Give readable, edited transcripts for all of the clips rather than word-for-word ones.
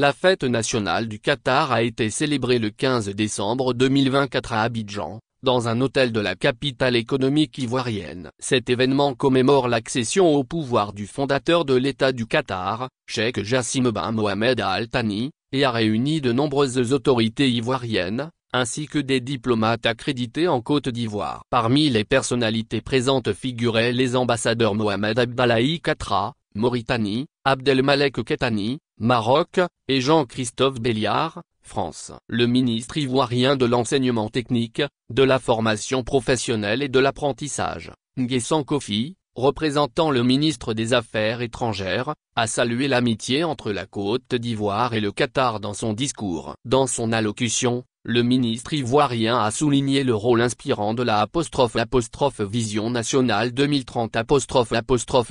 La fête nationale du Qatar a été célébrée le 15 décembre 2024 à Abidjan, dans un hôtel de la capitale économique ivoirienne. Cet événement commémore l'accession au pouvoir du fondateur de l'État du Qatar, Cheikh Jassim Ben Mohamed Al Thani, et a réuni de nombreuses autorités ivoiriennes, ainsi que des diplomates accrédités en Côte d'Ivoire. Parmi les personnalités présentes figuraient les ambassadeurs Mohamed Abdallahi Katra, Mauritanie, Abdelmalek Kettani, Maroc, et Jean-Christophe Béliard, France. Le ministre ivoirien de l'enseignement technique, de la formation professionnelle et de l'apprentissage, Nguessan Kofi, représentant le ministre des Affaires étrangères, a salué l'amitié entre la Côte d'Ivoire et le Qatar dans son discours. Dans son allocution, le ministre ivoirien a souligné le rôle inspirant de la Vision nationale 2030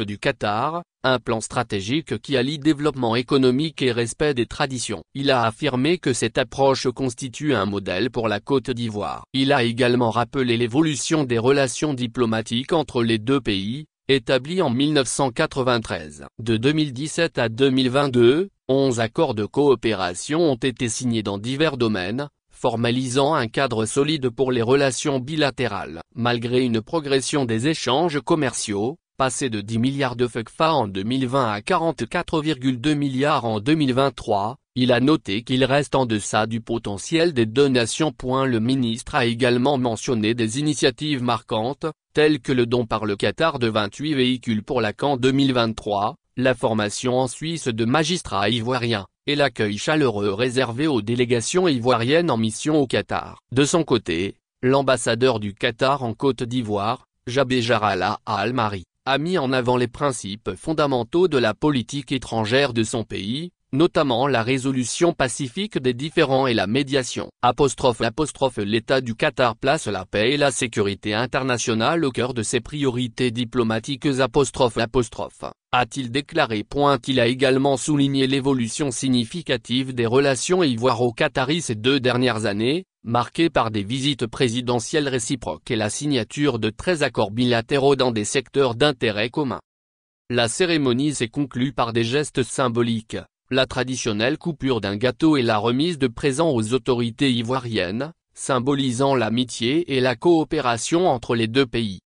du Qatar, un plan stratégique qui allie développement économique et respect des traditions. Il a affirmé que cette approche constitue un modèle pour la Côte d'Ivoire. Il a également rappelé l'évolution des relations diplomatiques entre les deux pays, établies en 1993. De 2017 à 2022, 11 accords de coopération ont été signés dans divers domaines, formalisant un cadre solide pour les relations bilatérales. Malgré une progression des échanges commerciaux, passés de 10 milliards de FCFA en 2020 à 44,2 milliards en 2023, il a noté qu'il reste en deçà du potentiel des deux nations. Le ministre a également mentionné des initiatives marquantes, telles que le don par le Qatar de 28 véhicules pour la CAN 2023, la formation en Suisse de magistrats ivoiriens, et l'accueil chaleureux réservé aux délégations ivoiriennes en mission au Qatar. De son côté, l'ambassadeur du Qatar en Côte d'Ivoire, Jabé Jarrallah Al-Mari, a mis en avant les principes fondamentaux de la politique étrangère de son pays, notamment la résolution pacifique des différends et la médiation. L'État du Qatar place la paix et la sécurité internationale au cœur de ses priorités diplomatiques. A-t-il déclaré. Il a également souligné l'évolution significative des relations ivoiro-qataries ces 2 dernières années, marquées par des visites présidentielles réciproques et la signature de 13 accords bilatéraux dans des secteurs d'intérêt commun. La cérémonie s'est conclue par des gestes symboliques, la traditionnelle coupure d'un gâteau et la remise de présents aux autorités ivoiriennes, symbolisant l'amitié et la coopération entre les deux pays.